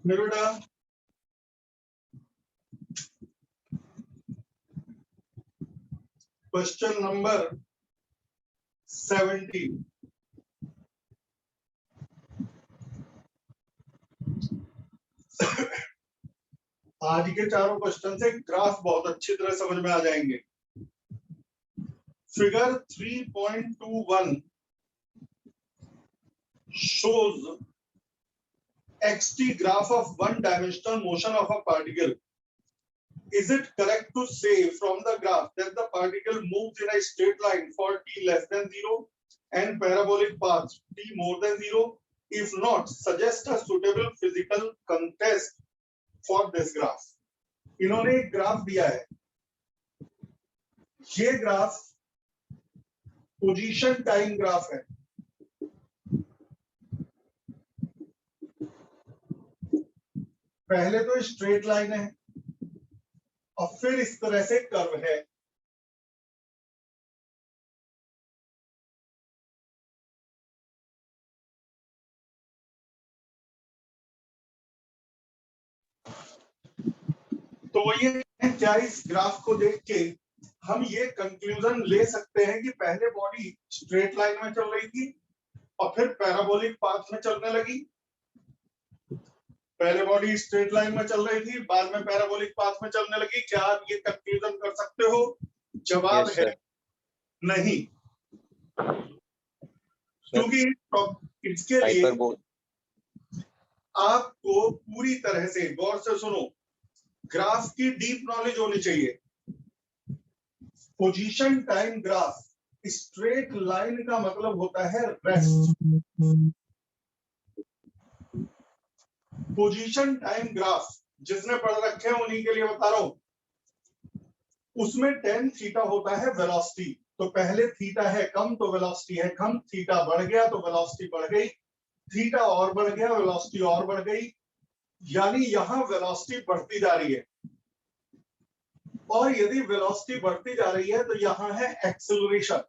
मेरे बेटा question number 17। आज के चारों क्वेश्चन से ग्राफ बहुत अच्छी तरह समझ में आ जाएंगे। Figure 3.21 shows xt graph of one-dimensional motion of a particle. Is it correct to say from the graph that the particle moves in a straight line for t less than 0 and parabolic path t more than 0? If not, suggest a suitable physical contest for this graph. इन्होंने एक graph दिया है। ये graph position time graph है। पहले तो straight line है और फिर इस तरह से कर्व है। तो ये क्या इस ग्राफ को देख के हम ये कंक्लूजन ले सकते हैं कि पहले बॉडी स्ट्रेट लाइन में चल रही थी और फिर पैराबोलिक पाथ में चलने लगी। पहले बॉडी स्ट्रेट लाइन में चल रही थी, बाद में पैराबोलिक पाथ में चलने लगी। क्या आप ये कंक्लूजन कर सकते हो? जवाब है नहीं, क्योंकि इसके लिए आपको पूरी तरह से गौर से सुनो, ग्राफ की डीप नॉलेज होनी चाहिए। Position time graph, straight line का मतलब होता है रेस्ट। पोजीशन टाइम ग्राफ जिसने पढ़ रखे हैं उन्हीं के लिए बता रहा हूं। उसमें tan थीटा होता है वेलोसिटी। तो पहले थीटा है कम तो वेलोसिटी है कम, थीटा बढ़ गया तो वेलोसिटी बढ़ गई, थीटा और बढ़ गया वेलोसिटी और बढ़ गई। यानी यहां वेलोसिटी बढ़ती जा रही है। और यदि वेलोसिटी बढ़ती जा रही है तो यहां है एक्सेलरेशन।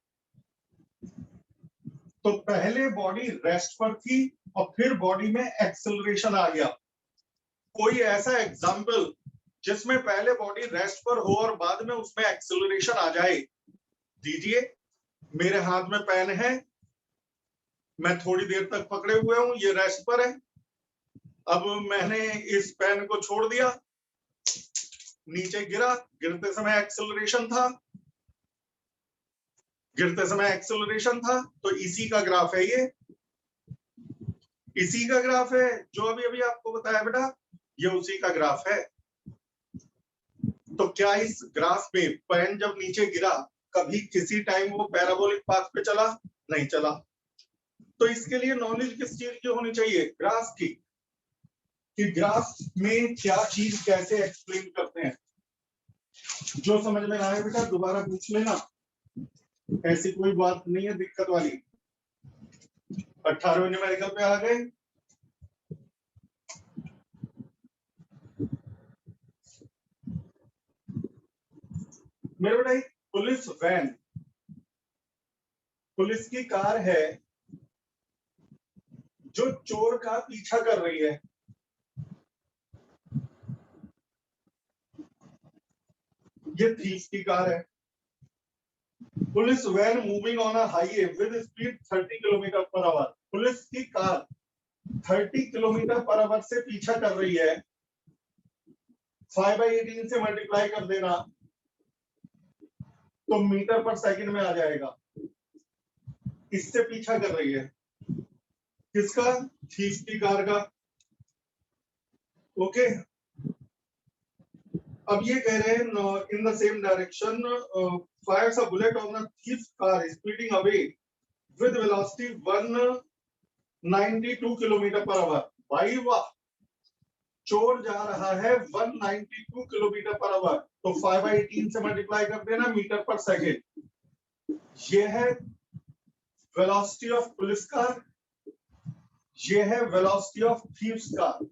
तो पहले बॉडी रेस्ट पर थी और फिर बॉडी में एक्सेलरेशन आ गया। कोई ऐसा एग्जाम्पल जिसमें पहले बॉडी रेस्ट पर हो और बाद में उसमें एक्सेलरेशन आ जाए दीजिए। मेरे हाथ में पेन है, मैं थोड़ी देर तक पकड़े हुए हूं, ये रेस्ट पर है। अब मैंने इस पेन को छोड़ दिया, नीचे गिरा, गिरते समय एक्सेलरेशन था, तो इसी का ग्राफ है ये, इसी का ग्राफ है जो अभी अभी आपको बताया बेटा, ये उसी का ग्राफ है। तो क्या इस ग्राफ में पेन जब नीचे गिरा कभी किसी टाइम वो पैराबोलिक पाथ पे चला? नहीं चला। तो इसके लिए नॉलेज किस चीज की होनी चाहिए? ग्राफ की, कि ग्राफ में क्या चीज कैसे एक्सप्लेन करते हैं। जो समझ में ना आए बेटा दोबारा पूछ लेना, ऐसी कोई बात नहीं है दिक्कत वाली। 18वें न्यूमेरिकल पे आ गए। मेरे बेटा पुलिस वैन, पुलिस की कार है जो चोर का पीछा कर रही है। ये थीफ की कार है। Police van moving on a highway with speed 30 kilometre per hour. Police की कार 30 किलोमीटर पर आवर से पीछा कर रही है। 5/18 से मल्टीप्लाई कर देना तो मीटर पर सेकंड में आ जाएगा। इससे पीछा कर रही है, किसका? थीफ की कार का। ओके, अब ये कह रहे हैं in the same direction Fyers a bullet on a thief car speeding away with velocity 192 kilometre per our. भाई वाह, चोर जा रहा है 192 किलोमीटर पर आवर, तो 5/18 से मल्टीप्लाई कर देना मीटर पर सेकेंड। ये है वेलोसिटी ऑफ पुलिस कार, ये है वेलोसिटी ऑफ थीव्स कार।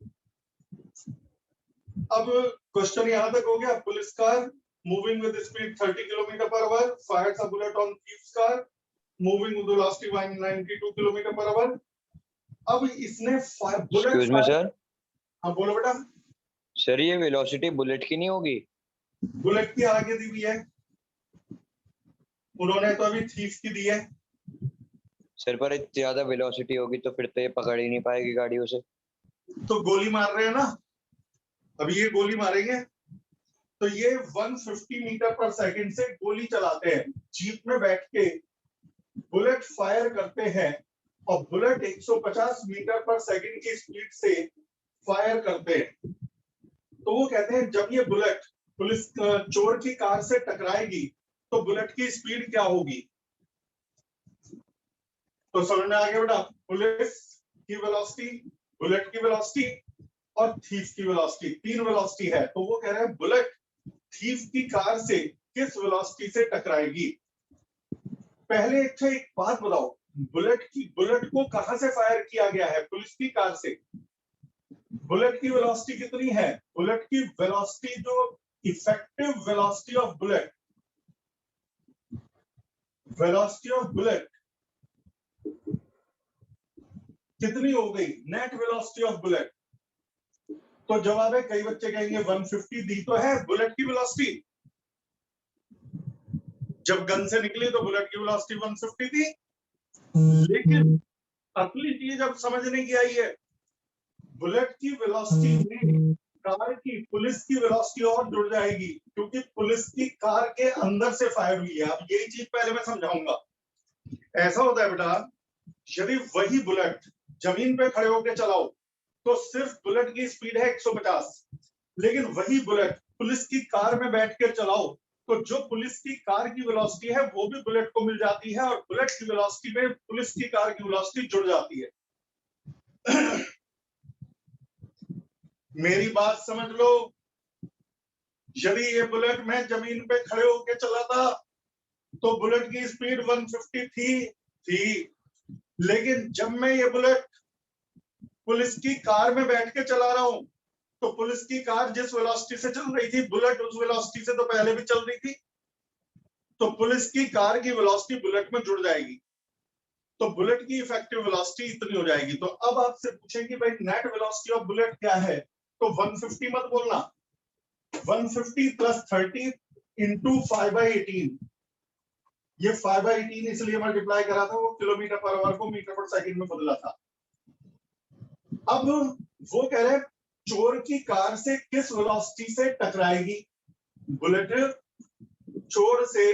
अब क्वेश्चन यहां तक हो गया। Police car moving with speed 30 kilometre per our Fyers a bullet on thieves car moving with velocity 192 kilometre per our. अब इसने बुलेट, एक्सक्यूज मी सर, हाँ बोलो बेटा। सर ये वेलोसिटी बुलेट की नहीं होगी? बुलेट की आगे दी हुई है, उन्होंने तो अभी थीफ की दी है। सर पर इतनी ज्यादा वेलोसिटी होगी तो फिर तो ये पकड़ ही नहीं पाएगी गाड़ी उसे। तो गोली मार रहे हैं ना, अभी ये गोली मारेंगे तो ये 150 मीटर पर सेकंड से गोली चलाते हैं, जीप में बैठ के बुलेट फायर करते हैं और बुलेट 150 मीटर पर सेकंड की स्पीड से फायर करते हैं। तो वो कहते हैं जब ये बुलेट पुलिस चोर की कार से टकराएगी तो बुलेट की स्पीड क्या होगी। तो समझ में आ गया बेटा, पुलिस की वेलोसिटी, बुलेट की वेलोसिटी और थीफ की वेलोसिटी, 3 वेलोसिटी है। तो वो कह रहे हैं बुलेट थीफ की कार से किस वेलोसिटी से टकराएगी। पहले अच्छा एक बात बताओ, बुलेट को कहां से फायर किया गया है, पुलिस की कार से। बुलेट की वेलोसिटी कितनी है, बुलेट की वेलोसिटी जो effective velocity of bullet, velocity of bullet कितनी हो गई, नेट वेलोसिटी ऑफ बुलेट। तो जवाब है, कई बच्चे कहेंगे 150 दी तो है बुलेट की वेलोसिटी, जब गन से निकली तो बुलेट की वेलोसिटी 150 थी, लेकिन असली चीज अब समझने की आई है, बुलेट की वेलोसिटी में कार की पुलिस की वेलोसिटी और जुड़ जाएगी, क्योंकि पुलिस की कार के अंदर से फायर हुई है। अब यही चीज पहले मैं समझाऊंगा। ऐसा होता है बेटा, यदि वही बुलेट जमीन पे खड़े होकर चलाओ तो सिर्फ बुलेट की स्पीड है 150, लेकिन वही बुलेट पुलिस की कार में बैठ कर चलाओ तो जो पुलिस की कार की वेलोसिटी है वो भी बुलेट को मिल जाती है और बुलेट की वेलोसिटी में पुलिस की कार की वेलोसिटी जुड़ जाती है। मेरी बात समझ लो, यदि ये बुलेट मैं जमीन पे खड़े होकर चलाता तो बुलेट की स्पीड 150 थी, लेकिन जब मैं ये बुलेट पुलिस की कार में बैठ के चला रहा हूं तो पुलिस की कार जिस वेलोसिटी से चल रही थी बुलेट उस वेलोसिटी से तो पहले भी चल रही थी, तो पुलिस की कार की वेलोसिटी बुलेट में जुड़ जाएगी, तो बुलेट की इफेक्टिव वेलोसिटी इतनी हो जाएगी। तो अब आपसे पूछेंगे भाई नेट वेलोसिटी ऑफ बुलेट क्या है, तो 150 मत बोलना, 150 प्लस 30 इंटू 5/18, ये 5/18 इसलिए मल्टीप्लाई करा था, वो किलोमीटर पर आवर को मीटर पर सेकंड में बदला था। अब वो कह रहे हैं चोर की कार से किस वेलोसिटी से टकराएगी, बुलेट चोर से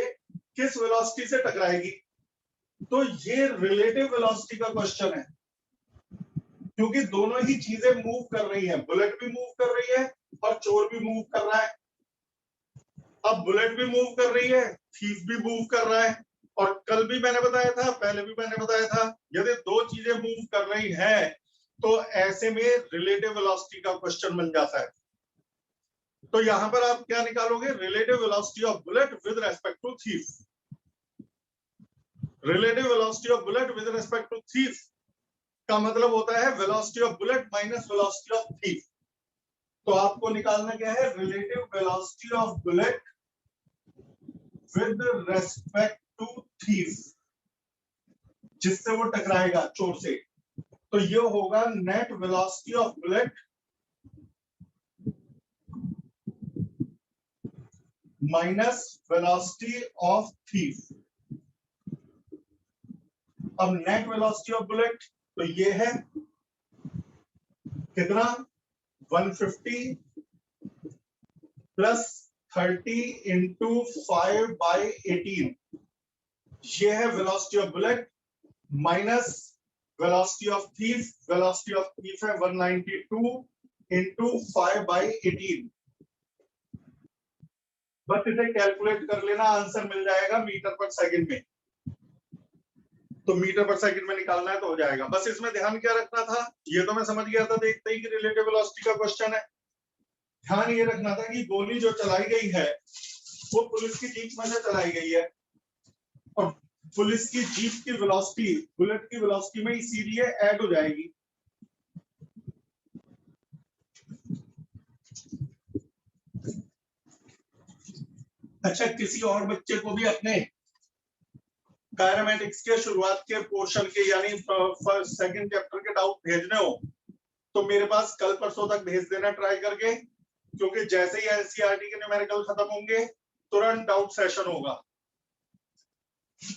किस वेलोसिटी से टकराएगी। तो ये रिलेटिव वेलोसिटी का क्वेश्चन है, क्योंकि दोनों ही चीजें मूव कर रही हैं, बुलेट भी मूव कर रही है और चोर भी मूव कर रहा है। अब बुलेट भी मूव कर रही है, थीफ भी मूव कर रहा है, और कल भी मैंने बताया था, पहले भी मैंने बताया था, यदि दो चीजें मूव कर रही हैं तो ऐसे में रिलेटिव वेलोसिटी का क्वेश्चन बन जाता है। तो यहां पर आप क्या निकालोगे, relative velocity of bullet with respect to thief. Relative velocity of bullet with respect to thief का मतलब होता है velocity of bullet minus velocity of thief. तो आपको निकालना क्या है, relative velocity of bullet with respect to thief, जिससे वो टकराएगा चोर से। तो ये होगा net velocity of bullet minus velocity of thief. अब नेट वेलोसिटी ऑफ बुलेट तो ये है कितना, 150 प्लस 30 इंटू 5/18, ये है velocity of bullet minus velocity of thief. Velocity of thief है 192 इंटू 5/18। बस इसे कैलकुलेट कर लेना, आंसर मिल जाएगा मीटर पर सेकंड में। तो मीटर पर सेकंड में निकालना है तो हो जाएगा। बस इसमें ध्यान क्या रखना था, ये तो मैं समझ गया था देखते ही कि रिलेटिव वेलोसिटी का क्वेश्चन है। ध्यान ये रखना था कि गोली जो चलाई गई है वो पुलिस की जीप में से चलाई गई है, और पुलिस की जीप की वेलोसिटी बुलेट की वेलोसिटी में इसीलिए ऐड हो जाएगी। अच्छा, किसी और बच्चे को भी अपने काइनेमैटिक्स के शुरुआत के पोर्शन के यानी फर्स्ट सेकंड चैप्टर के डाउट भेजने हो तो मेरे पास कल परसों तक भेज देना ट्राई करके, क्योंकि जैसे ही एनसीईआरटी के न्यूमेरिकल खत्म होंगे तुरंत डाउट सेशन होगा,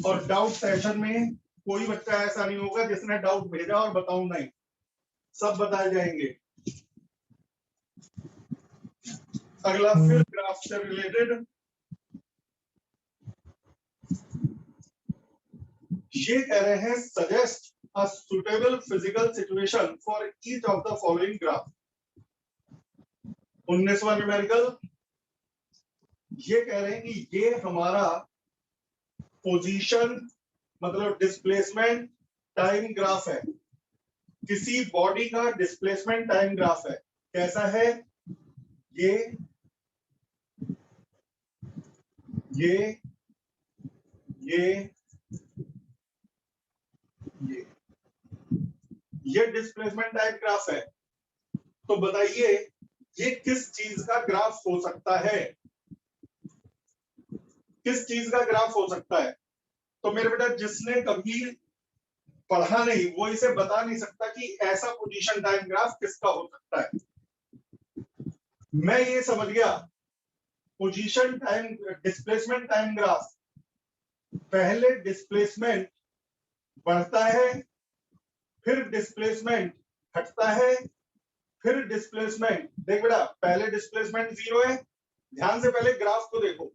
और डाउट सेशन में कोई बच्चा ऐसा नहीं होगा जिसने डाउट भेजा और बताऊं नहीं, सब बताए जाएंगे। अगला फिर ग्राफ से रिलेटेड, ये कह रहे हैं suggest a suitable physical situation for each of the following graph. 19वां न्यूमेरिकल ये कह रहे हैं कि ये हमारा पोजीशन मतलब डिस्प्लेसमेंट टाइम ग्राफ है, किसी बॉडी का डिस्प्लेसमेंट टाइम ग्राफ है। कैसा है ये ये ये डिस्प्लेसमेंट टाइम ग्राफ है। तो बताइए ये किस चीज का ग्राफ हो सकता है, किस चीज का ग्राफ हो सकता है? तो मेरे बेटा जिसने कभी पढ़ा नहीं वो इसे बता नहीं सकता कि ऐसा पोजीशन टाइम ग्राफ किसका हो सकता है। मैं ये समझ गया position time displacement time graph, पहले डिस्प्लेसमेंट बढ़ता है, फिर डिस्प्लेसमेंट घटता है, फिर डिस्प्लेसमेंट, देख बेटा पहले डिस्प्लेसमेंट 0 है, ध्यान से पहले ग्राफ को देखो,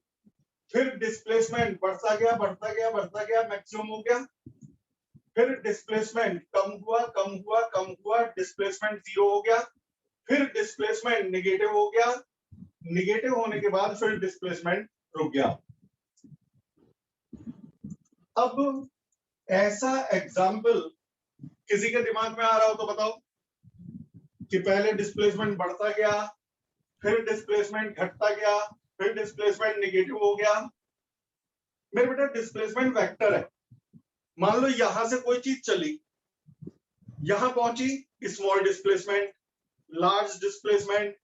फिर डिस्प्लेसमेंट बढ़ता गया बढ़ता गया बढ़ता गया मैक्सिमम हो गया, फिर डिस्प्लेसमेंट कम हुआ कम हुआ कम हुआ, डिस्प्लेसमेंट 0 हो गया, फिर डिस्प्लेसमेंट निगेटिव हो गया, निगेटिव होने के बाद फिर डिस्प्लेसमेंट रुक गया। अब ऐसा एग्जाम्पल किसी के दिमाग में आ रहा हो तो बताओ कि पहले डिस्प्लेसमेंट बढ़ता गया, फिर डिस्प्लेसमेंट घटता गया, फिर डिस्प्लेसमेंट निगेटिव हो गया। मेरे बेटा डिस्प्लेसमेंट वेक्टर है, मान लो यहां से कोई चीज चली, यहां पहुंची, स्मॉल डिस्प्लेसमेंट, लार्ज डिस्प्लेसमेंट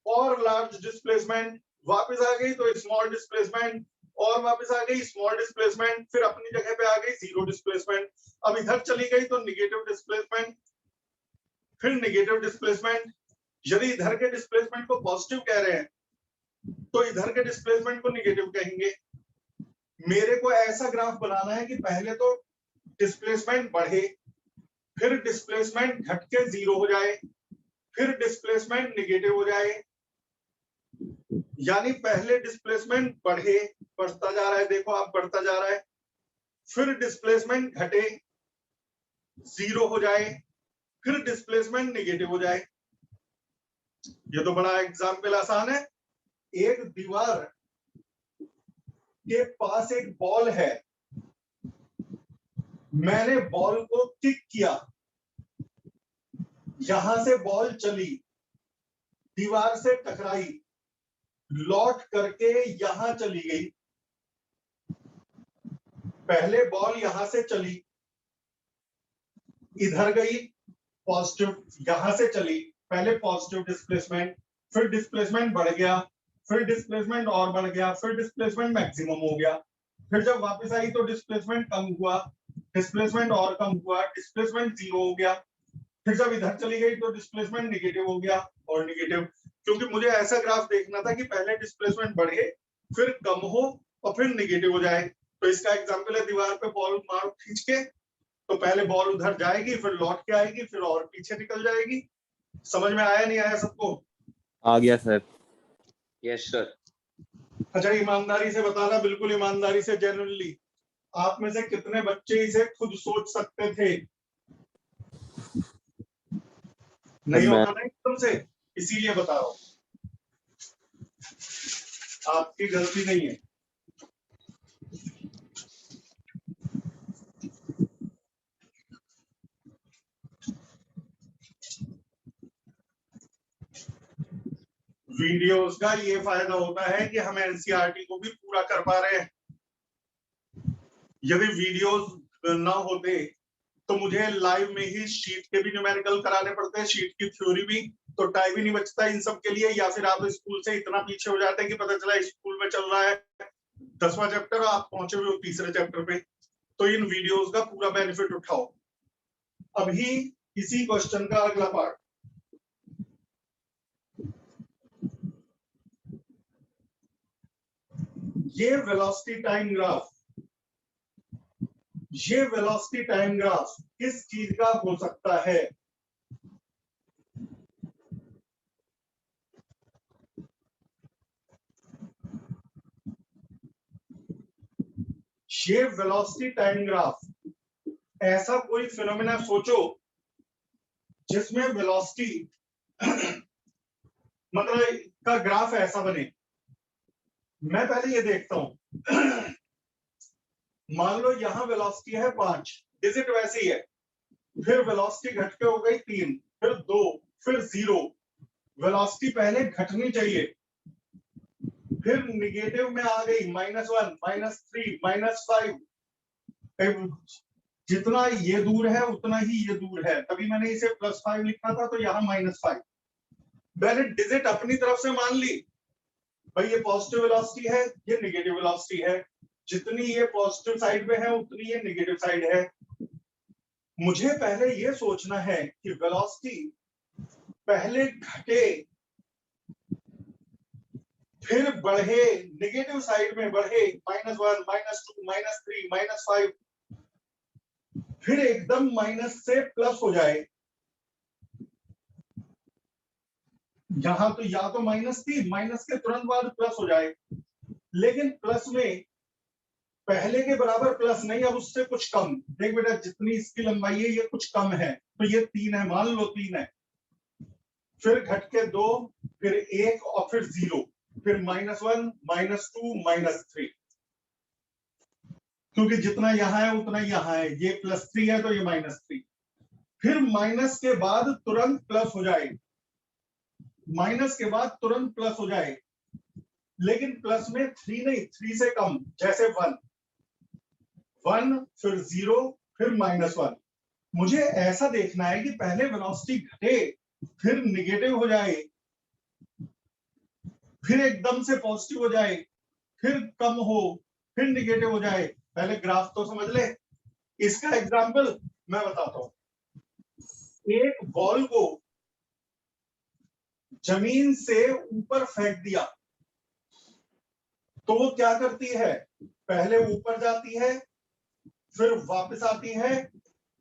और लार्ज डिस्प्लेसमेंट, वापस आ गई तो स्मॉल डिस्प्लेसमेंट और वापस आ गई स्मॉल डिस्प्लेसमेंट, फिर अपनी जगह पे आ गई 0 डिस्प्लेसमेंट, अब इधर चली गई तो निगेटिव डिस्प्लेसमेंट, फिर निगेटिव डिस्प्लेसमेंट। यदि इधर के डिस्प्लेसमेंट को पॉजिटिव कह रहे हैं तो इधर के डिस्प्लेसमेंट को निगेटिव कहेंगे। मेरे को ऐसा ग्राफ बनाना है कि पहले तो डिस्प्लेसमेंट बढ़े, फिर डिस्प्लेसमेंट घट के 0 हो जाए, फिर डिस्प्लेसमेंट निगेटिव हो जाए, यानी पहले डिस्प्लेसमेंट बढ़े, बढ़ता जा रहा है, देखो आप बढ़ता जा रहा है, फिर डिस्प्लेसमेंट घटे 0 हो जाए, फिर डिस्प्लेसमेंट निगेटिव हो जाए। ये तो बड़ा एग्जाम्पल आसान है। एक दीवार के पास एक बॉल है, मैंने बॉल को किक किया, यहां से बॉल चली, दीवार से टकराई, लौट करके यहां चली गई। पहले बॉल यहां से चली, इधर गई, पॉजिटिव, यहां से चली, पहले पॉजिटिव डिस्प्लेसमेंट, फिर डिस्प्लेसमेंट बढ़ गया, फिर डिस्प्लेसमेंट और बढ़ गया, फिर डिस्प्लेसमेंट मैक्सिमम हो गया, फिर जब वापस आई तो डिस्प्लेसमेंट कम हुआ, डिस्प्लेसमेंट और कम हुआ, डिस्प्लेसमेंट 0 हो गया, फिर जब इधर चली गई तो डिस्प्लेसमेंट निगेटिव हो गया और निगेटिव। क्योंकि मुझे ऐसा ग्राफ देखना था कि पहले डिस्प्लेसमेंट बढ़े, फिर कम हो और फिर निगेटिव हो जाए। तो इसका एग्जांपल है दीवार पे बॉल मार खींच के, तो पहले बॉल उधर जाएगी, फिर लौट के आएगी, फिर और पीछे निकल जाएगी। समझ में आया नहीं आया सबको? आ गया सर। Yes sir. अच्छा ईमानदारी से बताना, बिल्कुल ईमानदारी से, जेन्युइनली, आप में से कितने बच्चे इसे खुद सोच सकते थे? नहीं होता ना एकदम से, इसीलिए बता रहा हूं, आपकी गलती नहीं है। वीडियोस का ये फायदा होता है कि हम एनसीईआरटी को भी पूरा कर पा रहे हैं। यदि वीडियोस ना होते तो मुझे लाइव में ही शीट के भी न्यूमेरिकल कराने पड़ते हैं, शीट की थ्योरी भी, तो टाइम ही नहीं बचता इन सब के लिए। या फिर आप स्कूल से इतना पीछे हो जाते हैं कि पता चला स्कूल में चल रहा है 10वां चैप्टर, आप पहुंचे हुए हो 3रे चैप्टर पे। तो इन वीडियोस का पूरा बेनिफिट उठाओ। अभी इसी क्वेश्चन का अगला पार्ट, ये वेलोसिटी टाइम ग्राफ, ये वेलोसिटी टाइम ग्राफ किस चीज का हो सकता है? ये वेलोसिटी टाइम ग्राफ, ऐसा कोई फिनोमेना सोचो जिसमें वेलोसिटी मतलब का ग्राफ ऐसा बने। मैं पहले ये देखता हूं, मान लो यहां वेलोसिटी है 5, डिजिट वैसी है, फिर वेलोसिटी घट के हो गई 3, फिर 2, फिर 0। वेलोसिटी पहले घटनी चाहिए, फिर निगेटिव में आ गई -1, -3, -5। जितना ये दूर है उतना ही ये दूर है, तभी मैंने इसे +5 लिखा था, तो यहाँ -5। मैंने डिजिट अपनी तरफ से मान ली, भाई ये पॉजिटिव वेलोसिटी है, ये निगेटिव वेलोसिटी है, जितनी ये पॉजिटिव साइड पे है उतनी ये निगेटिव साइड है। मुझे पहले ये सोचना है कि वेलोसिटी पहले घटे फिर बढ़े, निगेटिव साइड में बढ़े, -1, -2, -3, -5, फिर एकदम माइनस से प्लस हो जाए। यहां तो या तो माइनस थी, माइनस के तुरंत बाद प्लस हो जाए, लेकिन प्लस में पहले के बराबर प्लस नहीं, अब उससे कुछ कम। देख बेटा, जितनी इसकी लंबाई है ये कुछ कम है, तो ये 3 है, मान लो 3 है, फिर घट के 2, फिर 1 और फिर 0, फिर -1, -2, -3। क्योंकि जितना यहां है उतना यहां है, ये +3 है तो ये -3। फिर माइनस के बाद तुरंत प्लस हो जाए, माइनस के बाद तुरंत प्लस हो जाए, लेकिन प्लस में 3 नहीं, 3 से कम, जैसे 1, फिर 0, फिर -1। मुझे ऐसा देखना है कि पहले वेलोसिटी घटे, फिर निगेटिव हो जाए, फिर एकदम से पॉजिटिव हो जाए, फिर कम हो, फिर निगेटिव हो जाए। पहले ग्राफ तो समझ ले। इसका एग्जाम्पल मैं बताता हूं। एक बॉल को जमीन से ऊपर फेंक दिया तो वो क्या करती है? पहले ऊपर जाती है, फिर वापस आती है,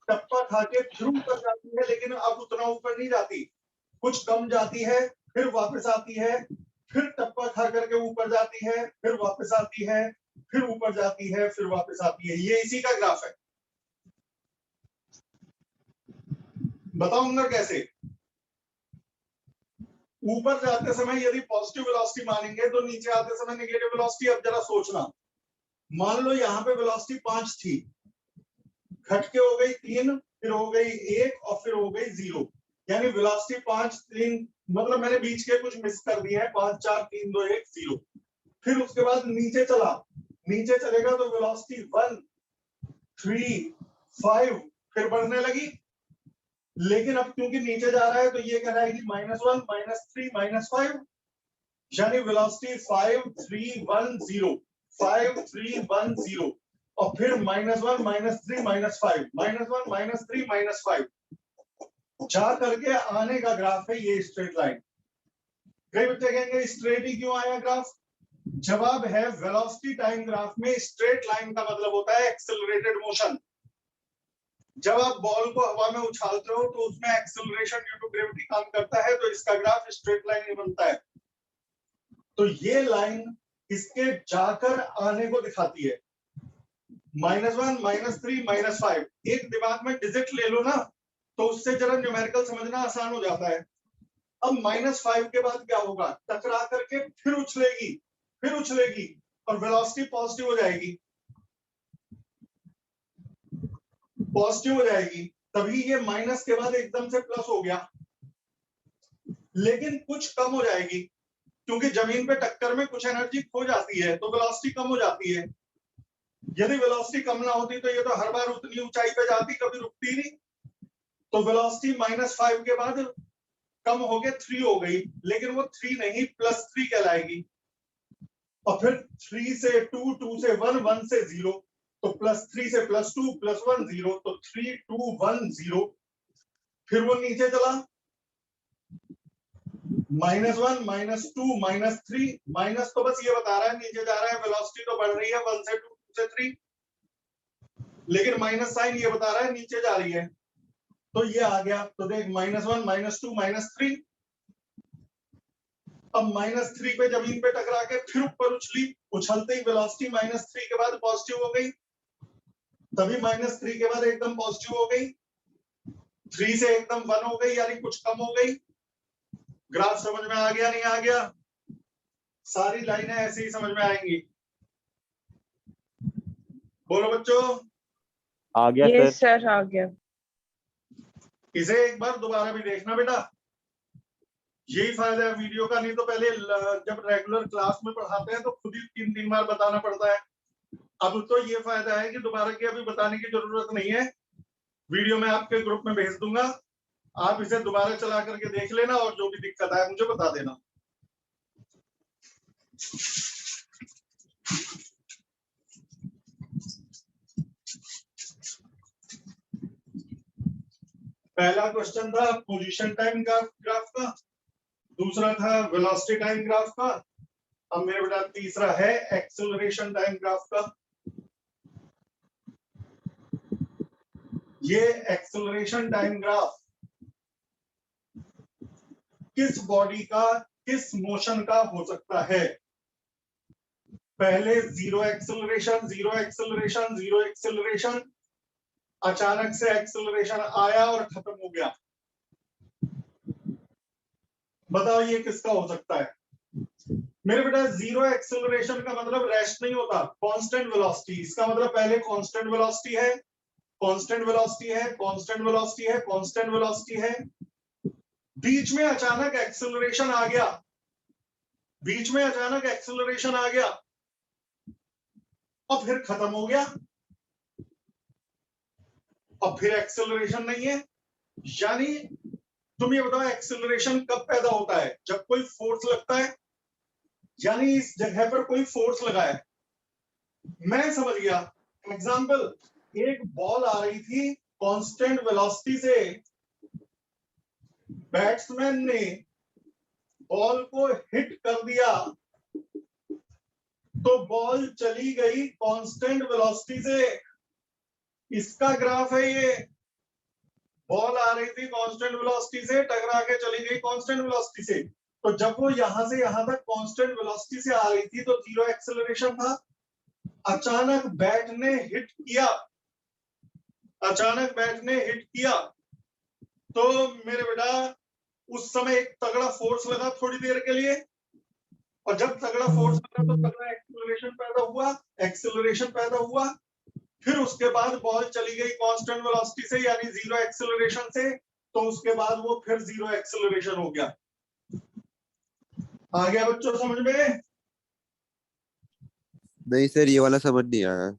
टप्पा खा के फिर ऊपर जाती है, लेकिन अब उतना ऊपर नहीं जाती, कुछ कम जाती है, फिर वापस आती है, फिर टप्पा खा करके ऊपर जाती है, फिर वापस आती है, फिर ऊपर जाती है, फिर वापस आती है। ये इसी का ग्राफ है। बताऊंगा कैसे। ऊपर जाते समय यदि पॉजिटिव वेलोसिटी मानेंगे तो नीचे आते समय नेगेटिव वेलोसिटी। अब जरा सोचना, मान लो यहाँ पे वेलोसिटी 5 थी, घट के हो गई 3, फिर हो गई 1 और फिर हो गई 0। यानी वेलोसिटी 5, 3, मतलब मैंने बीच के कुछ मिस कर दिए हैं, 5, 4, 3, 2, 1, 0। फिर उसके बाद नीचे चला, नीचे चलेगा तो वेलोसिटी 1, 3, 5 फिर बढ़ने लगी, लेकिन अब क्योंकि नीचे जा रहा है तो ये कहलाएगी -1, -3, -5। यानी वेलोसिटी 5, 3, 1, 0, 5, 3, 1, 0 और फिर -1, -3, -5, -1, -3, -5 जा करके आने का ग्राफ है ये स्ट्रेट लाइन। कई बच्चे कहेंगे स्ट्रेट ही क्यों आया ग्राफ? जवाब है, वेलोसिटी टाइम ग्राफ में स्ट्रेट लाइन का मतलब होता है एक्सेलरेटेड मोशन। जब आप बॉल को हवा में उछालते हो तो उसमें एक्सेलरेशन ड्यू टू ग्रेविटी काम करता है, तो इसका ग्राफ स्ट्रेट लाइन ही बनता है। तो ये लाइन इसके जाकर आने को दिखाती है, -1, -3, -5। एक दिमाग में डिजिट ले लो ना, तो उससे जरा न्यूमेरिकल समझना आसान हो जाता है। अब -5 के बाद क्या होगा? टकरा करके फिर उछलेगी, फिर उछलेगी और वेलोसिटी पॉजिटिव हो जाएगी, पॉजिटिव हो जाएगी, तभी ये माइनस के बाद एकदम से प्लस हो गया, लेकिन कुछ कम हो जाएगी क्योंकि जमीन पे टक्कर में कुछ एनर्जी खो जाती है, तो वेलोसिटी कम हो जाती है। यदि वेलोसिटी कम ना होती तो ये तो हर बार उतनी ऊंचाई पे जाती, कभी रुकती नहीं। तो वेलोसिटी -5 के बाद कम हो के 3 हो गई, लेकिन वो 3 नहीं, +3 कहलाएगी। और फिर 3 से 2, 2 से 1, 1 से 0, तो +3 से +2, +1, 0, तो 3, 2, 1, 0। फिर वो नीचे चला, -1 -2 -3 माइनस तो बस ये बता रहा है नीचे जा रहा है, वेलोसिटी तो बढ़ रही है 1 से 2 से 3, लेकिन माइनस साइन ये बता रहा है नीचे जा रही है, तो ये आ गया। तो देख -1 -2 -3, अब -3 पे जमीन पे टकरा के फिर ऊपर उछली, उछलते ही वेलोसिटी -3 के बाद पॉजिटिव हो गई, तभी -3 के बाद एकदम पॉजिटिव हो गई, 3 से एकदम 1 हो गई, यानी कुछ कम हो गई। ग्राफ समझ में आ गया नहीं आ गया? सारी लाइनें ऐसे ही समझ में आएंगी। बोलो बच्चों। आ गया यस सर। सर, आ गया। इसे एक बार दोबारा भी देखना बेटा, यही फायदा है वीडियो का, नहीं तो पहले जब रेगुलर क्लास में पढ़ाते हैं तो खुद ही 3-3 बार बताना पड़ता है। अब तो ये फायदा है कि दोबारा की अभी बताने की जरूरत नहीं है, वीडियो मैं आपके ग्रुप में भेज दूंगा, आप इसे दोबारा चला करके देख लेना और जो भी दिक्कत आए मुझे बता देना। पहला क्वेश्चन था पोजीशन टाइम ग्राफ का, दूसरा था वेलोसिटी टाइम ग्राफ का, अब मेरे बेटा तीसरा है एक्सेलरेशन टाइम ग्राफ का। ये एक्सेलरेशन टाइम ग्राफ किस बॉडी का किस मोशन का हो सकता है? पहले zero acceleration, zero acceleration, zero acceleration, अचानक से एक्सेलरेशन आया और खत्म हो गया। बताओ ये किसका हो सकता है? मेरे बेटा जीरो एक्सेलरेशन का मतलब रेस्ट नहीं होता, कांस्टेंट वेलोसिटी। इसका मतलब पहले कांस्टेंट वेलोसिटी है, कांस्टेंट वेलोसिटी है, कांस्टेंट वेलोसिटी है, कांस्टेंट वेलोसिटी है, बीच में अचानक एक्सेलरेशन आ गया, बीच में अचानक एक्सेलरेशन आ गया और फिर खत्म हो गया, और फिर एक्सेलरेशन नहीं है। यानी तुम ये बताओ एक्सेलरेशन कब पैदा होता है? जब कोई फोर्स लगता है, यानी इस जगह पर कोई फोर्स लगा है। मैं समझ गया। एग्जांपल, एक बॉल आ रही थी कांस्टेंट वेलोसिटी से, बैट्समैन ने बॉल को हिट कर दिया तो बॉल चली गई कांस्टेंट वेलोसिटी से। इसका ग्राफ है ये। बॉल आ रही थी कांस्टेंट वेलोसिटी से, टकरा के चली गई कांस्टेंट वेलोसिटी से, तो जब वो यहां से यहां तक कांस्टेंट वेलोसिटी से आ रही थी तो जीरो एक्सेलरेशन था। अचानक बैट ने हिट किया, अचानक बैट ने हिट किया तो मेरे बेटा उस समय एक तगड़ा फोर्स लगा थोड़ी देर के लिए, और जब तगड़ा फोर्स लगा तो तगड़ा एक्सेलरेशन पैदा हुआ, एक्सेलरेशन पैदा हुआ, फिर उसके बाद बॉल चली गई कांस्टेंट वेलोसिटी से यानी जीरो एक्सेलरेशन से, तो उसके बाद वो फिर जीरो एक्सेलरेशन हो गया। आ गया बच्चों समझ में? नहीं सर, ये वाला समझ नहीं आया।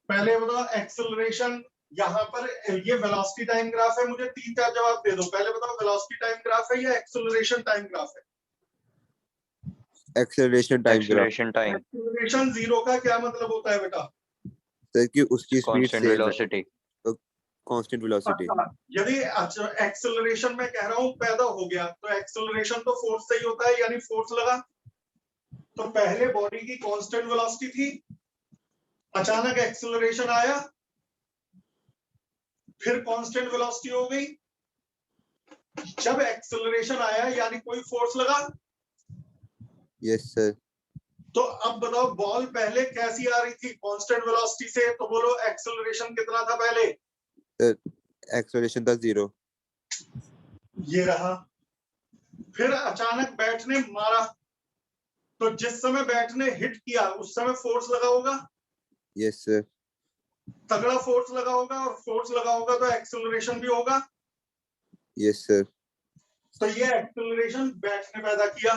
पहले बताओ एक्सेलरेशन, यहाँ पर ये वेलोसिटी टाइम ग्राफ है, मुझे 3-4 जवाब दे दो। पहले बताओ वेलोसिटी टाइम ग्राफ है या एक्सेलरेशन टाइम ग्राफ है? Acceleration time graph. Acceleration time, acceleration zero का क्या मतलब होता है बेटा? सर कि उसकी स्पीड कांस्टेंट सेम है, वेलोसिटी। Constant velocity. यदि एक्सेलरेशन में कह रहा हूं पैदा हो गया, तो एक्सेलरेशन तो फोर्स से ही होता है, यानी फोर्स लगा। तो पहले बॉडी की कांस्टेंट वेलोसिटी थी, अचानक एक्सेलरेशन आया, फिर कांस्टेंट वेलोसिटी हो गई। जब एक्सेलरेशन आया यानी कोई फोर्स लगा। Yes sir. तो अब बताओ बॉल पहले कैसी आ रही थी? कांस्टेंट वेलोसिटी से, तो बोलो एक्सेलरेशन कितना था पहले? एक्सेलरेशन था 0। ये रहा। फिर अचानक बैट ने मारा, तो जिस समय बैट ने हिट किया उस समय फोर्स लगा होगा, यस सर। तगड़ा फोर्स लगा होगा, और फोर्स लगा होगा तो एक्सेलरेशन भी होगा। Yes sir. तो ये एक्सेलरेशन बैट ने पैदा किया।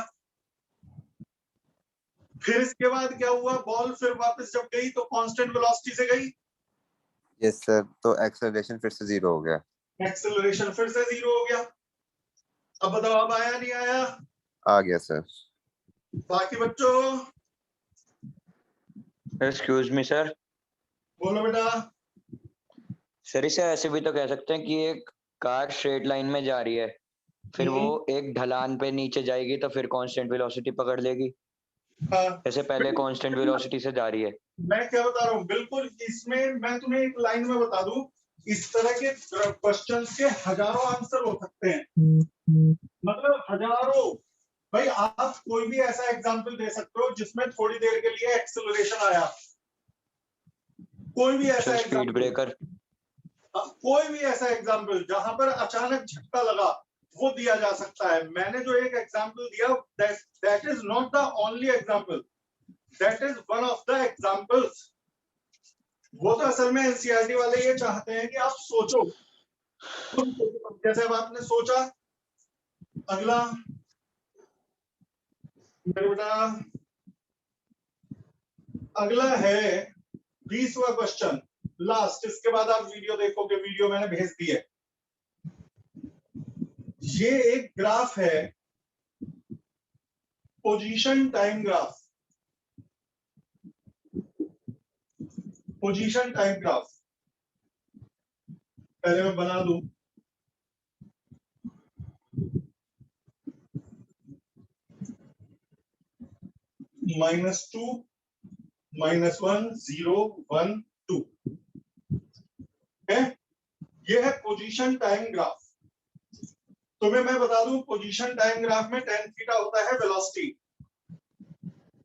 फिर इसके बाद क्या हुआ? बॉल फिर वापस जब गई तो कांस्टेंट वेलोसिटी से गई, यस सर, तो एक्सेलरेशन फिर से 0 हो गया। एक्सेलरेशन फिर से 0 हो गया। अब बताओ अब आया नहीं आया? आ गया सर। बाकी बच्चों एक्सक्यूज मी सर, बोलो बेटा। सर इसे ऐसे भी तो कह सकते हैं कि एक कार स्ट्रेट लाइन में जा रही है, फिर वो एक ढलान पे नीचे जाएगी तो फिर कांस्टेंट वेलोसिटी पकड़ लेगी। हाँ, जैसे पहले कांस्टेंट वेलोसिटी से जा रही है। मैं क्या बता रहा हूँ, बिल्कुल इसमें मैं तुम्हें एक लाइन में बता दूं, इस तरह के क्वेश्चंस के हजारों आंसर हो सकते हैं, मतलब हजारों। भाई आप कोई भी ऐसा एग्जांपल दे सकते हो जिसमें थोड़ी देर के लिए एक्सेलरेशन आया, कोई भी ऐसा स्पीड एग्जांपल, ब्रेकर। कोई भी ऐसा एग्जांपल जहां पर अचानक झटका लगा, वो दिया जा सकता है। मैंने जो एक एग्जांपल दिया, that is not the only example, that is one of the examples. वो तो असल में एनसीईआरटी वाले ये चाहते हैं कि आप सोचो, जैसे अब आपने सोचा। अगला मेरे बेटा, अगला है 20वां क्वेश्चन, लास्ट। इसके बाद आप वीडियो देखोगे, वीडियो मैंने भेज दी है। ये एक ग्राफ है, position time graph, position time graph. पहले मैं बना दूं, -2 -1 0 1 2 है। ये है पोजीशन टाइम ग्राफ। तुम्हें मैं बता दूं, पोजीशन टाइम ग्राफ में tan थीटा होता है वेलोसिटी।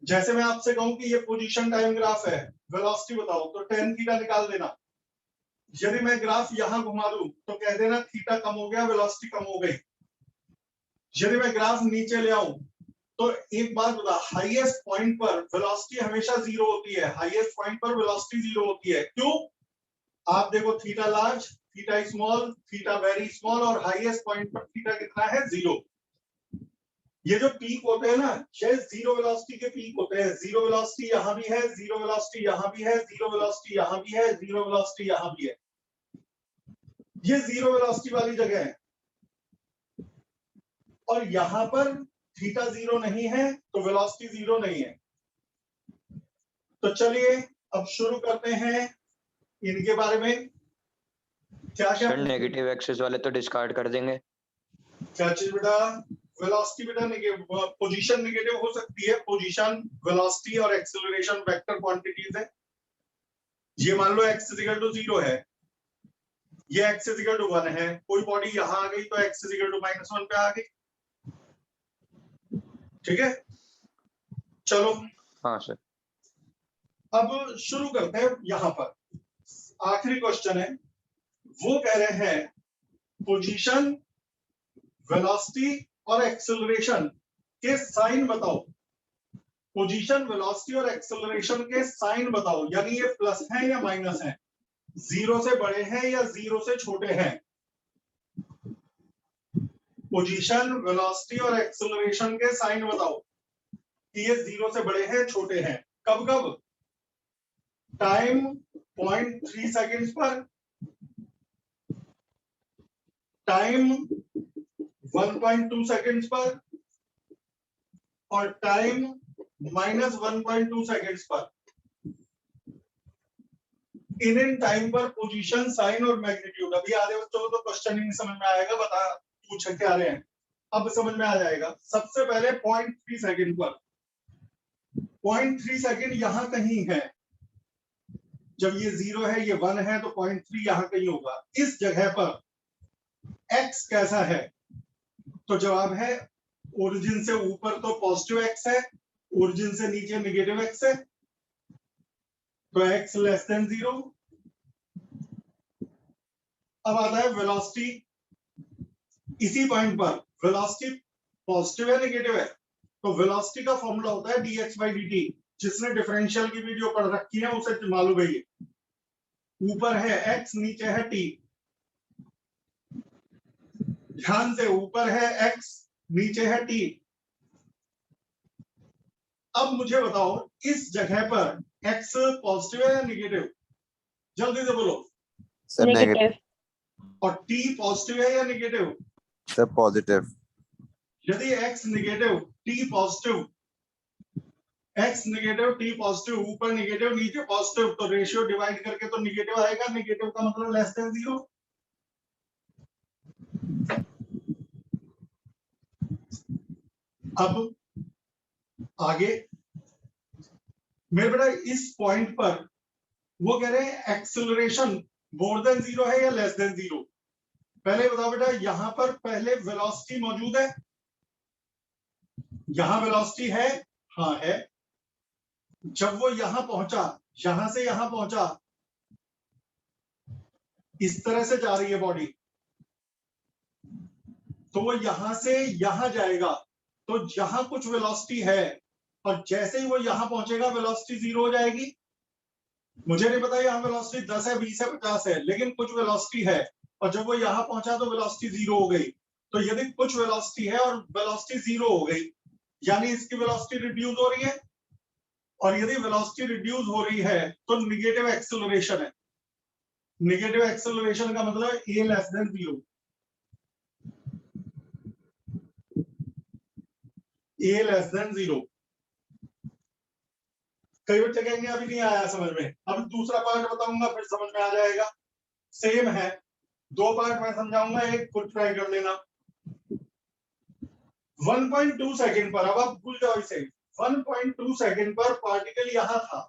जैसे मैं आपसे कहूं कि ये पोजीशन टाइम ग्राफ है, वेलोसिटी बताओ, तो tan थीटा निकाल देना। यदि मैं ग्राफ यहां घुमा दूं तो कह देना थीटा कम हो गया, वेलोसिटी कम हो गई। यदि मैं ग्राफ नीचे ले आऊं तो एक बात बता, हाईएस्ट पॉइंट पर वेलोसिटी हमेशा जीरो होती है, हाईएस्ट पॉइंट पर वेलोसिटी जीरो होती है। क्यों? आप देखो, theta large, theta small, theta very small, और हाईएस्ट पॉइंट पर थीटा कितना है? जीरो। ये जो पीक होते हैं ना, ये जीरो वेलोसिटी के पीक होते हैं। जीरो वेलोसिटी यहां भी है, जीरो वेलोसिटी यहां भी है, जीरो वेलोसिटी यहां भी है, जीरो वेलोसिटी यहां भी है। ये जीरो वेलोसिटी वाली जगह है, और यहां पर थीटा जीरो नहीं है तो वेलोसिटी जीरो नहीं है। तो चलिए अब शुरू करते हैं इनके बारे में। क्या क्या सर नेगेटिव एक्सिस वाले तो डिस्कार्ड कर देंगे। क्या चीज बेटा? वेलोसिटी बेटा पोजीशन नेगेटिव हो सकती है। पोजीशन, वेलोसिटी और एक्सेलरेशन वेक्टर क्वांटिटीज है। ये मान लो x इक्वल टू 0 है, ये x इक्वल टू 1 है। कोई बॉडी यहां आ गई तो x इक्वल टू -1 पे आ गई। ठीक है, चलो हाँ सर। अब शुरू करते हैं। यहां पर आखिरी क्वेश्चन है, वो कह रहे हैं पोजीशन, वेलोसिटी और एक्सेलरेशन के साइन बताओ। पोजीशन, वेलोसिटी और एक्सेलरेशन के साइन बताओ, यानी ये प्लस है या माइनस है, जीरो से बड़े हैं या जीरो से छोटे हैं। पोजीशन, वेलोसिटी और एक्सेलरेशन के साइन बताओ कि ये जीरो से बड़े हैं, छोटे हैं। कब कब? टाइम 0.3 सेकेंड्स पर, टाइम 1.2 सेकेंड्स पर, और टाइम -1.2 सेकेंड्स पर। इन टाइम पर पोजीशन, साइन और मैग्नीट्यूड। अभी आधे बच्चों को तो क्वेश्चन ही नहीं समझ में आएगा, बता पूछ क्या रहे हैं, अब समझ में आ जाएगा। सबसे पहले 0.3 सेकेंड पर, 0.3 सेकेंड यहां कहीं है। जब ये 0 है, ये 1 है, तो 0.3 यहां कहीं होगा। इस जगह पर x कैसा है? तो जवाब है, ओरिजिन से ऊपर तो पॉजिटिव x है, ओरिजिन से नीचे नेगेटिव x है, तो x लेस देन 0। अब आता है वेलोसिटी। इसी पॉइंट पर वेलोसिटी पॉजिटिव है, नेगेटिव है, तो वेलोसिटी का फॉर्मूला होता है dx/dt। जिसने डिफरेंशियल की वीडियो पढ़ रखी है उसे मालूम है। ये ऊपर है x, नीचे है t। ध्यान से, ऊपर है x, नीचे है t। अब मुझे बताओ, इस जगह पर x पॉजिटिव है या नेगेटिव? जल्दी से बोलो। Sir negative. और t पॉजिटिव है या नेगेटिव? Sir positive. यदि x negative, t positive, x negative, t positive, ऊपर नेगेटिव, नीचे पॉजिटिव, तो रेशियो डिवाइड करके तो नेगेटिव आएगा। नेगेटिव का मतलब लेस देन 0। अब आगे मेरे बेटा इस पॉइंट पर वो कह रहे हैं एक्सेलरेशन मोर देन 0 है या लेस देन 0। पहले बताओ बेटा, यहां पर पहले वेलोसिटी मौजूद है, यहां वेलोसिटी है, हाँ है। जब वो यहां पहुंचा, यहां से यहां पहुंचा, इस तरह से जा रही है बॉडी, तो वो यहां से यहां जाएगा, तो यहां कुछ वेलोसिटी है, और जैसे ही वो यहां पहुंचेगा वेलोसिटी 0 हो जाएगी। मुझे नहीं पता यहाँ वेलोसिटी 10 है, 20 है, 50 है, लेकिन कुछ वेलोसिटी है, और जब वो यहां पहुंचा तो वेलोसिटी 0 हो गई। तो यदि कुछ वेलोसिटी है और वेलोसिटी 0 हो गई, यानी इसकी वेलोसिटी रिड्यूस हो रही है, और यदि वेलोसिटी रिड्यूस हो रही है तो निगेटिव एक्सेलरेशन है। निगेटिव एक्सेलरेशन का मतलब ए लेस देन 0, ए लेस देन 0। कई बच्चे कहेंगे अभी नहीं आया समझ में, अब दूसरा पार्ट बताऊंगा फिर समझ में आ जाएगा। सेम है, दो पार्ट मैं समझाऊंगा, एक खुद ट्राई कर लेना। 1.2 सेकंड पर, अब आप भूल जाओ इसे, 1.2 सेकंड पर पार्टिकल यहां था।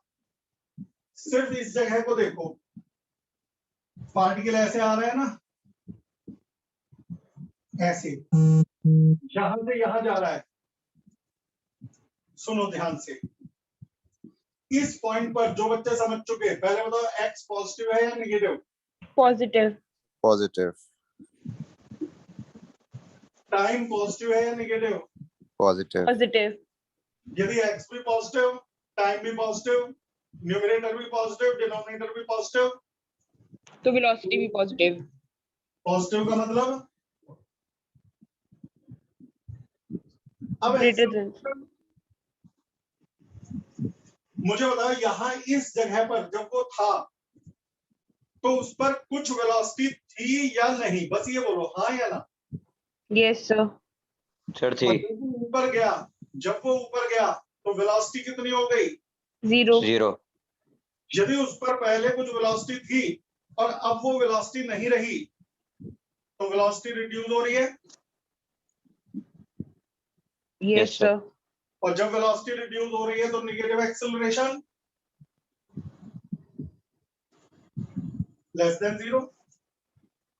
सिर्फ इस जगह को देखो, पार्टिकल ऐसे आ रहा है ना, ऐसे यहां से यहां जा रहा है। सुनो ध्यान से, इस पॉइंट पर जो बच्चे समझ चुके हैं, पहले बताओ एक्स पॉजिटिव है या negative? Positive. Positive. Time positive है या नेगेटिव? Positive. पॉजिटिव। यदि एक्स भी पॉजिटिव, टाइम भी पॉजिटिव, न्यूमरेटर भी पॉजिटिव, डिनोमिनेटर भी पॉजिटिव, तो वेलोसिटी भी पॉजिटिव। पॉजिटिव का मतलब अब ग्रेटर देन। मुझे बताओ, यहां इस जगह पर जब वो था तो उस पर कुछ वेलोसिटी थी या नहीं? बस ये बोलो, हाँ या ना। Yes sir. सर थी। और जब वो ऊपर गया, जब वो ऊपर गया तो वेलोसिटी कितनी हो गई? 0। 0। यदि उस पर पहले कुछ वेलोसिटी थी और अब वो वेलोसिटी नहीं रही, तो वेलोसिटी रिड्यूस हो रही है। Yes sir. सर। और जब वेलोसिटी रिड्यूस हो रही है तो नेगेटिव एक्सेलरेशन लेस देन 0।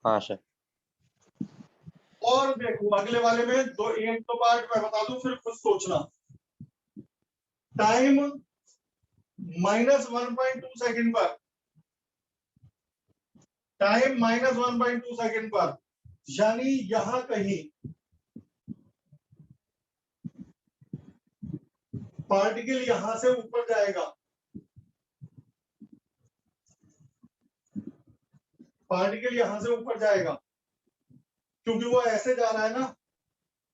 हाँ सर। और देखो अगले वाले में दो, एक तो पार्ट मैं बता दूं फिर कुछ सोचना। टाइम -1.2 सेकंड पर, टाइम -1.2 सेकंड पर, यानी यहां कहीं पार्टिकल यहां से ऊपर जाएगा, पार्टिकल यहां से ऊपर जाएगा, क्योंकि वो ऐसे जा रहा है ना,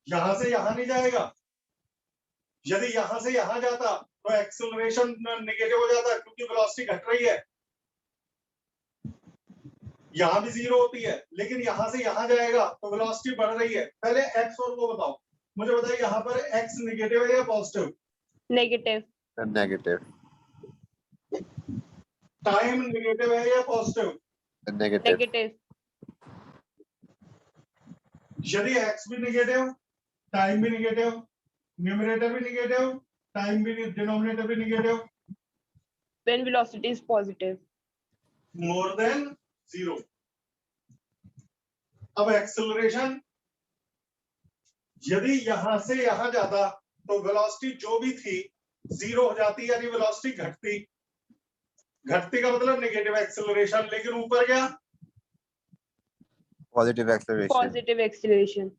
यहां से यहां नहीं जाएगा। यदि यहां से यहां जाता तो एक्सेलरेशन नेगेटिव हो जाता, क्योंकि वेलोसिटी घट रही है। यहां भी 0 होती है, लेकिन यहां से यहां जाएगा तो वेलोसिटी बढ़ रही है। पहले एक्स और वो बताओ, मुझे बताइए यहाँ पर एक्स नेगेटिव है या positive? Negative. Negative. Time negative है या पॉजिटिव? Negative. नेगेटिव। यदि एक्स भी नेगेटिव, टाइम भी नेगेटिव, न्यूमरेटर भी नेगेटिव, टाइम भी, डिनोमिनेटर भी negative, when velocity is positive. More than 0। अब एक्सेलरेशन, यदि यहां से यहां जाता तो वेलोसिटी जो भी थी 0 हो जाती, यानी वेलोसिटी घटती। घटती का मतलब नेगेटिव एक्सेलरेशन, लेकिन ऊपर गया Positive acceleration. Positive acceleration.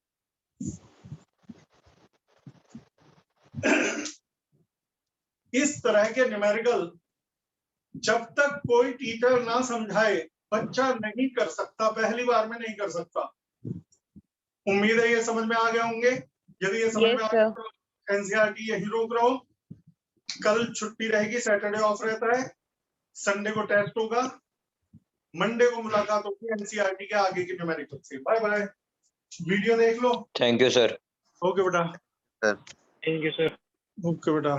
इस तरह के न्यूमेरिकल जब तक कोई टीचर ना समझाए बच्चा नहीं कर सकता, पहली बार में नहीं कर सकता। उम्मीद है ये समझ में आ गए होंगे। यदि ये समझ में आ गया तो एनसीईआरटी यही रोक रहा हूं। कल छुट्टी रहेगी, सैटरडे ऑफ रहता है, संडे को टेस्ट होगा, मंडे को मुलाकात होगी एनसीईआरटी के आगे की न्यूमेरिकल से। बाय बाय, वीडियो देख लो। Thank you sir. ओके बेटा, Sir. Thank you sir. Okay बेटा।